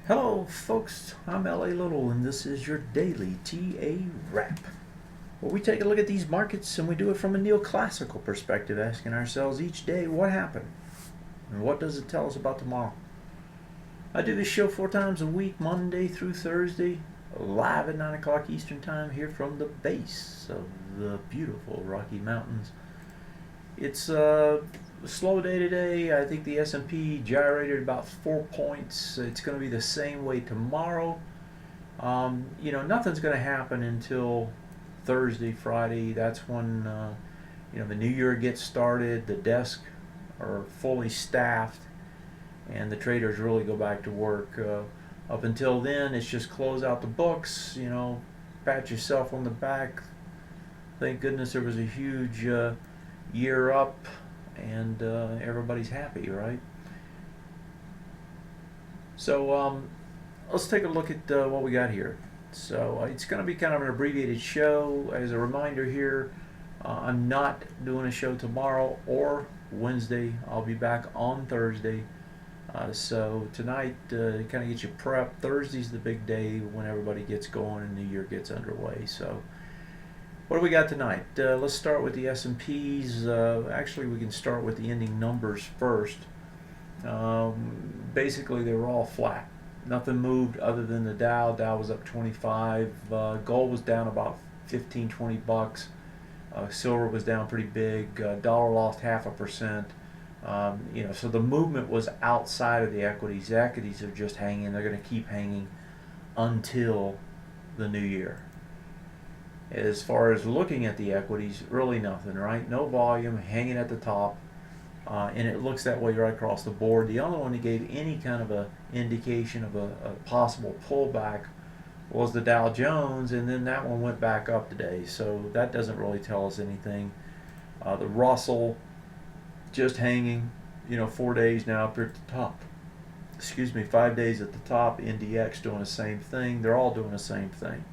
Hello folks, I'm LA Little and this is your daily TA wrap, where we take a look at these markets and we do it from a neoclassical perspective, asking ourselves each day what happened and what does it tell us about tomorrow. I do this show 4 times a week, Monday through Thursday, live at 9 o'clock Eastern Time here from the base of the beautiful Rocky Mountains. It's a slow day today. I think the S&P gyrated about 4 points. It's going to be the same way tomorrow. Nothing's going to happen until Thursday, Friday. That's when the new year gets started. The desks are fully staffed, and the traders really go back to work. Up until then, it's just close out the books. Pat yourself on the back. Thank goodness there was a huge year up, and everybody's happy, right? So let's take a look at what we got here. So it's going to be kind of an abbreviated show. As a reminder here, I'm not doing a show tomorrow or Wednesday. I'll be back on Thursday. So tonight, kind of get you prepped. Thursday's the big day when everybody gets going and the year gets underway. So what do we got tonight? Let's start with the S&Ps. Actually, we can start with the ending numbers first. Basically, they were all flat. Nothing moved other than the Dow. Dow was up 25. Gold was down about 15, 20 bucks. Silver was down pretty big. Dollar lost 0.5%. So the movement was outside of the equities. The equities are just hanging. They're going to keep hanging until the new year. As far as looking at the equities, really nothing, right? No volume, hanging at the top, and it looks that way right across the board. The only one that gave any kind of a indication of a possible pullback was the Dow Jones, and then that one went back up today, so that doesn't really tell us anything. The Russell just hanging, 4 days now up here at the top. 5 days at the top. NDX doing the same thing. They're all doing the same thing.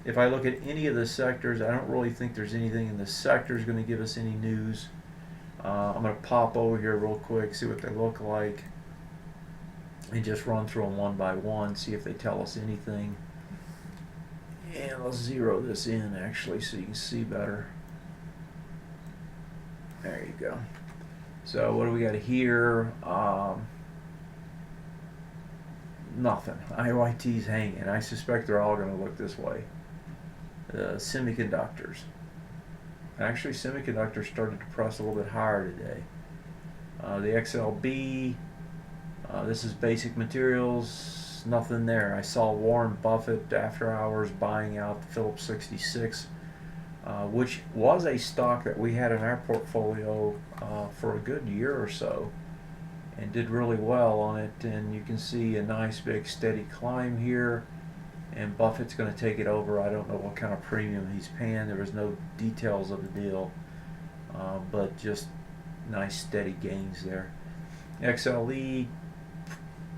If I look at any of the sectors, I don't really think there's anything in the sectors going to give us any news. I'm going to pop over here real quick, see what they look like, and just run through them one by one, see if they tell us anything. And let's zero this in actually so you can see better. There you go. So what do we got here? Nothing. IYT's hanging. I suspect they're all going to look this way. Semiconductors. Actually, semiconductors started to press a little bit higher today. The XLB, this is basic materials, nothing there. I saw Warren Buffett after hours buying out the Phillips 66, which was a stock that we had in our portfolio for a good year or so, and did really well on it. And you can see a nice big steady climb here. And Buffett's going to take it over. I don't know what kind of premium he's paying. There was no details of the deal, but just nice steady gains there. XLE,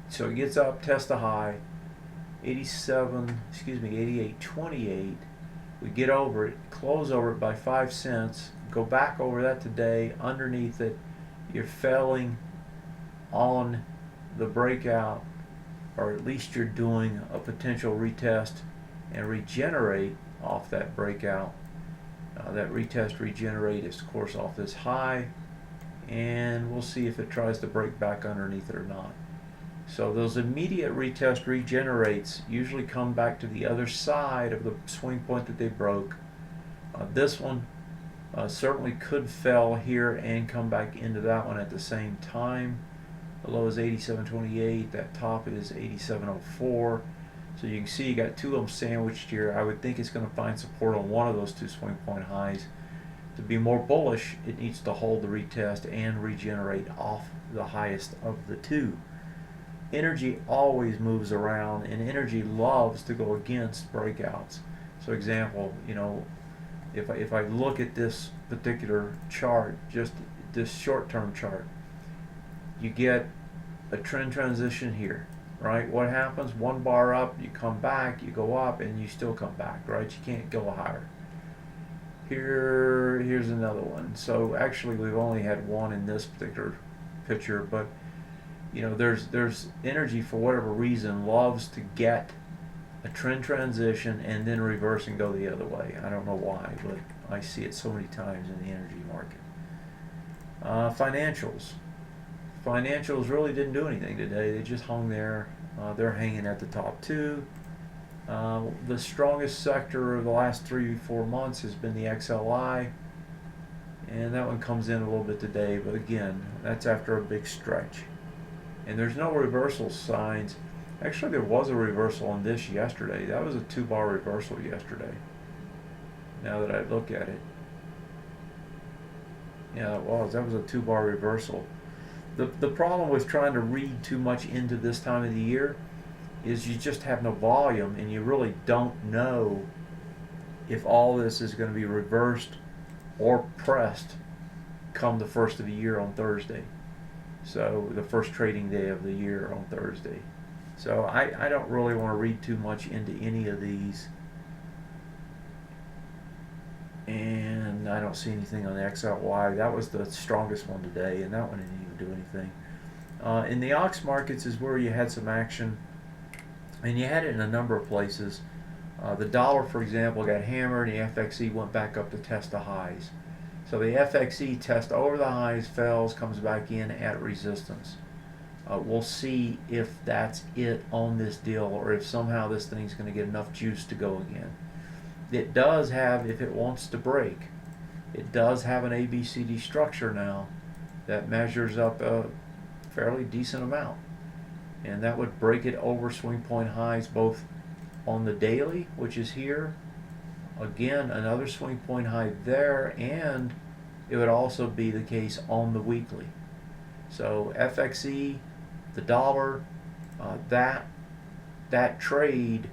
so it gets up, test a high, 88.28. We get over it, close over it by 5 cents, go back over that today. Underneath it, you're failing on the breakout or at least you're doing a potential retest and regenerate off that breakout. That retest regenerate is of course off this high, and we'll see if it tries to break back underneath it or not. So those immediate retest regenerates usually come back to the other side of the swing point that they broke. This one certainly could fell here and come back into that one at the same time. The low is 87.28, that top is 87.04. So you can see you got two of them sandwiched here. I would think it's going to find support on one of those two swing point highs. To be more bullish, it needs to hold the retest and regenerate off the highest of the two. Energy always moves around, and energy loves to go against breakouts. So example, if I look at this particular chart, just this short-term chart, you get a trend transition here, right? What happens? One bar up, you come back, you go up, and you still come back, right? You can't go higher. Here's another one. So actually we've only had one in this particular picture, but there's energy for whatever reason loves to get a trend transition and then reverse and go the other way. I don't know why, but I see it so many times in the energy market. Financials really didn't do anything today. They just hung there. They're hanging at the top two. The strongest sector of the last 3-4 months has been the XLI, and that one comes in a little bit today, but again, that's after a big stretch. And there's no reversal signs. Actually, there was a reversal on this yesterday. That was a 2-bar reversal yesterday, now that I look at it. Yeah, it was. That was a 2-bar reversal. The problem with trying to read too much into this time of the year is you just have no volume, and you really don't know if all this is going to be reversed or pressed come the first of the year on Thursday. So the first trading day of the year on Thursday. So I don't really want to read too much into any of these. And I don't see anything on the XLY. That was the strongest one today, and that one didn't even do anything. In the Ox markets is where you had some action, and you had it in a number of places. The dollar, for example, got hammered, and the FXE went back up to test the highs. So the FXE test over the highs, fails, comes back in at resistance. We'll see if that's it on this deal, or if somehow this thing's going to get enough juice to go again. It does have, if it wants to break, it does have an ABCD structure now that measures up a fairly decent amount. And that would break it over swing point highs both on the daily, which is here, again another swing point high there, and it would also be the case on the weekly. So FXE, the dollar, that trade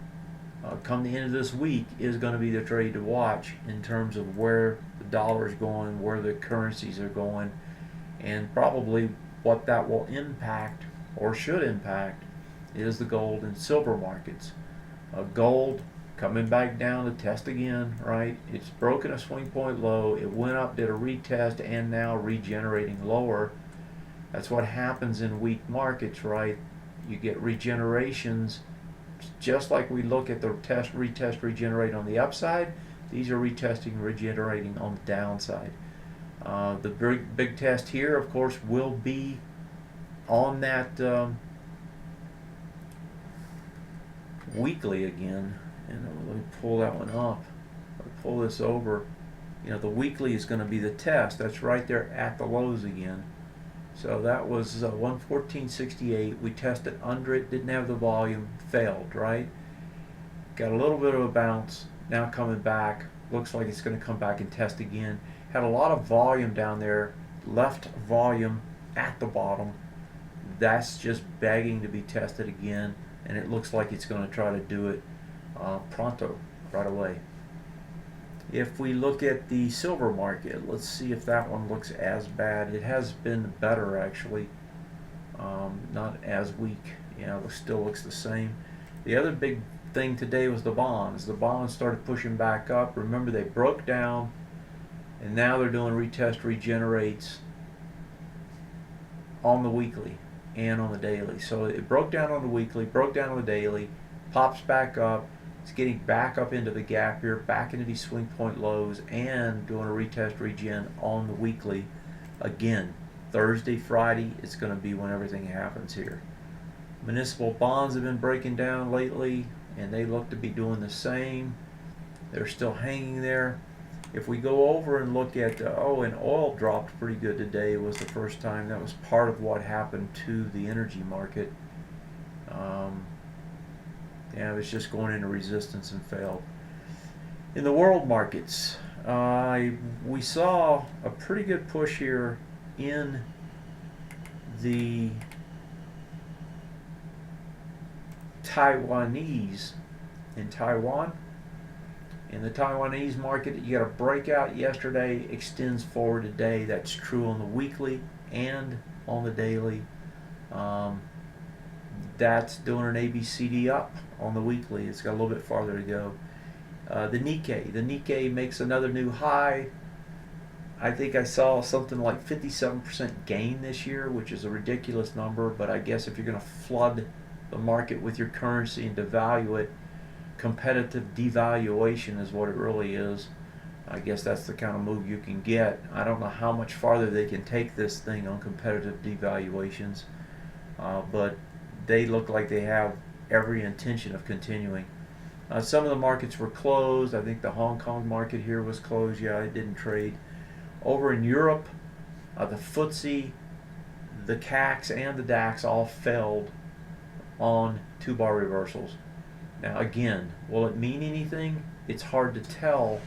come the end of this week is going to be the trade to watch in terms of where the dollar is going, where the currencies are going, and probably what that will impact or should impact is the gold and silver markets. Gold coming back down to test again, right? It's broken a swing point low. It went up, did a retest, and now regenerating lower. That's what happens in weak markets, right? You get regenerations, just like we look at the retest, regenerate on the upside. These are retesting, regenerating on the downside. The big test here, of course, will be on that weekly again. And let me pull that one up. I'll pull this over. The weekly is going to be the test. That's right there at the lows again. So that was 114.68. We tested under it, didn't have the volume, failed, right? Got a little bit of a bounce, now coming back. Looks like it's going to come back and test again. Had a lot of volume down there, left volume at the bottom. That's just begging to be tested again, and it looks like it's going to try to do it pronto, right away. If we look at the silver market, let's see if that one looks as bad. It has been better, actually. Not as weak. It still looks the same. The other big thing today was the bonds. The bonds started pushing back up. Remember, they broke down, and now they're doing retest, regenerates on the weekly. and on the daily. So it broke down on the weekly, broke down on the daily, pops back up. It's getting back up into the gap here, back into these swing point lows, and doing a retest regen on the weekly. Again, Thursday, Friday, it's going to be when everything happens here. Municipal bonds have been breaking down lately, and they look to be doing the same. They're still hanging there. If we go over and look at, and oil dropped pretty good today, was the first time. That was part of what happened to the energy market. It was just going into resistance and failed. In the world markets, we saw a pretty good push here in the Taiwanese, in Taiwan. In the Taiwanese market, you got a breakout yesterday, extends forward today. That's true on the weekly and on the daily. That's doing an ABCD up on the weekly. It's got a little bit farther to go. The Nikkei makes another new high. I think I saw something like 57% gain this year, which is a ridiculous number, but I guess if you're going to flood the market with your currency and devalue it, competitive devaluation is what it really is. I guess that's the kind of move you can get. I don't know how much farther they can take this thing on competitive devaluations, but they look like they have every intention of continuing. Some of the markets were closed. I think the Hong Kong market here was closed. Yeah, it didn't trade. Over in Europe, the FTSE, the CAC, and the DAX all failed on two-bar reversals. Now again, will it mean anything? It's hard to tell,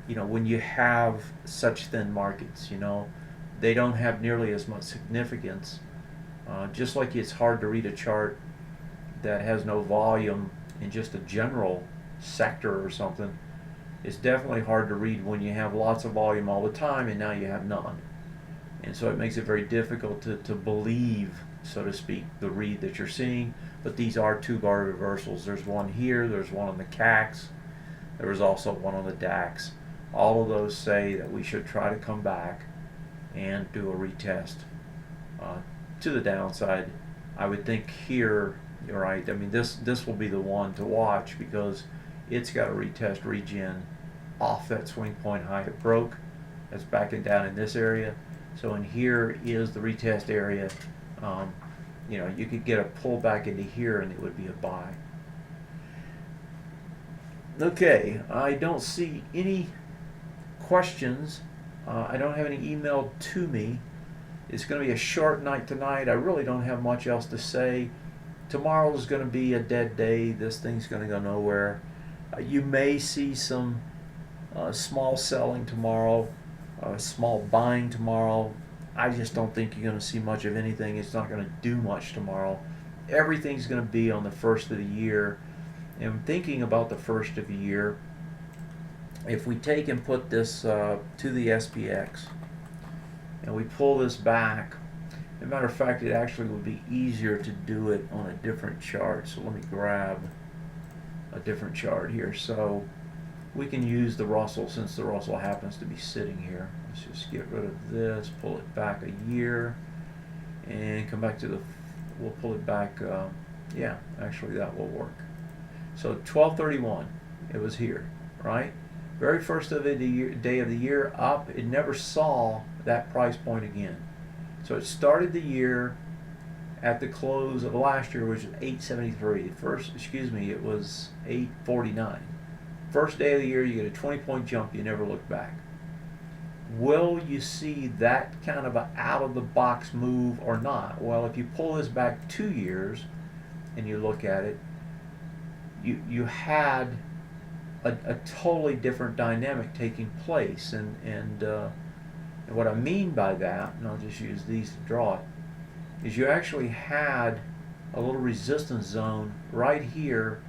when you have such thin markets. They don't have nearly as much significance. Just like it's hard to read a chart that has no volume in just a general sector or something, it's definitely hard to read when you have lots of volume all the time and now you have none. And so it makes it very difficult to believe, so to speak, the read that you're seeing. But these are two-bar reversals. There's one here, there's one on the CAC, there was also one on the DAX. All of those say that we should try to come back and do a retest to the downside. I would think here, you're right, I mean this will be the one to watch because it's got a retest regen off that swing point high it broke. That's backing down in this area. So in here is the retest area. You could get a pullback into here and it would be a buy. Okay, I don't see any questions. I don't have any emailed to me. It's going to be a short night tonight. I really don't have much else to say. Tomorrow is going to be a dead day. This thing's going to go nowhere. You may see some small selling tomorrow, small buying tomorrow. I just don't think you're going to see much of anything. It's not going to do much tomorrow. Everything's going to be on the first of the year. And thinking about the first of the year, if we take and put this to the SPX and we pull this back, as a matter of fact, it actually would be easier to do it on a different chart. So let me grab a different chart here. So we can use the Russell since the Russell happens to be sitting here. Let's just get rid of this, pull it back a year, and come back to we'll pull it back, yeah, actually that will work. So 12/31, it was here, right? Very first of the day of the year up, it never saw that price point again. So it started the year at the close of last year, which was 873. It was 849. First day of the year, you get a 20-point jump, you never look back. Will you see that kind of an out-of-the-box move or not? Well, if you pull this back 2 years and you look at it, you had a totally different dynamic taking place. And what I mean by that, and I'll just use these to draw it, is you actually had a little resistance zone right here,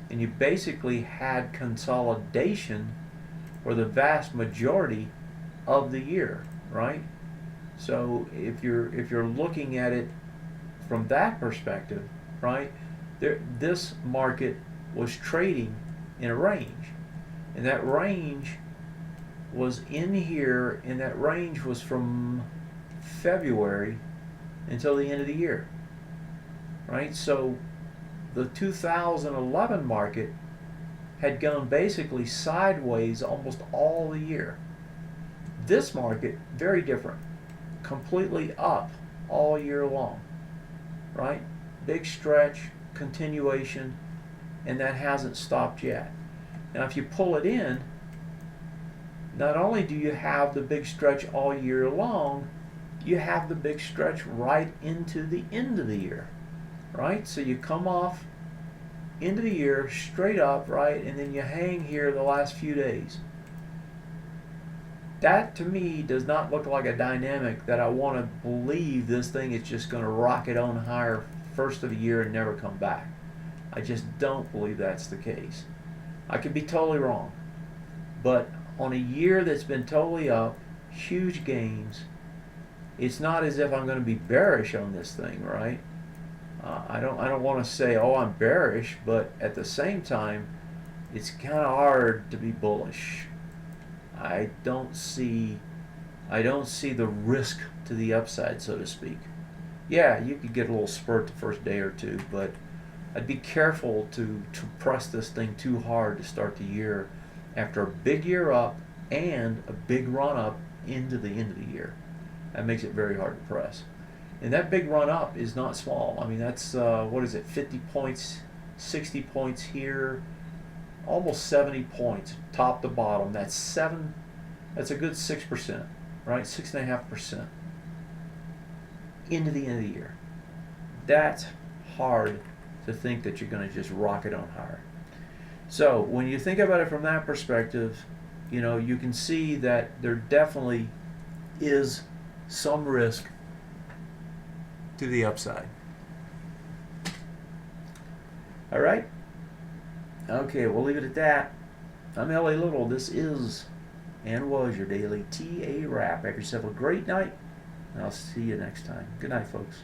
and you basically had consolidation for the vast majority of the year, right? So if you're looking at it from that perspective, right, this market was trading in a range, and that range was in here, and that range was from February until the end of the year, right? So the 2011 market had gone basically sideways almost all the year. This market, very different, completely up all year long, right? Big stretch, continuation, and that hasn't stopped yet. Now if you pull it in, not only do you have the big stretch all year long, you have the big stretch right into the end of the year, right? So you come off into the year straight up, right, and then you hang here the last few days. That to me does not look like a dynamic that I want to believe this thing is just going to rocket on higher first of the year and never come back. I just don't believe that's the case. I could be totally wrong, but on a year that's been totally up, huge gains, it's not as if I'm going to be bearish on this thing, right? I don't want to say, oh, I'm bearish, but at the same time, it's kind of hard to be bullish. I don't see the risk to the upside, so to speak. Yeah, you could get a little spurt the first day or two, but I'd be careful to press this thing too hard to start the year after a big year up and a big run up into the end of the year. That makes it very hard to press. And that big run up is not small. I mean, that's, what is it, 50 points, 60 points here, almost 70 points, top to bottom. That's a good 6%, right? 6.5% into the end of the year. That's hard to think that you're going to just rocket on higher. So when you think about it from that perspective, you know, you can see that there definitely is some risk to the upside. All right? Okay, we'll leave it at that. I'm L.A. Little. This is and was your daily TA wrap. Have yourself a great night, and I'll see you next time. Good night, folks.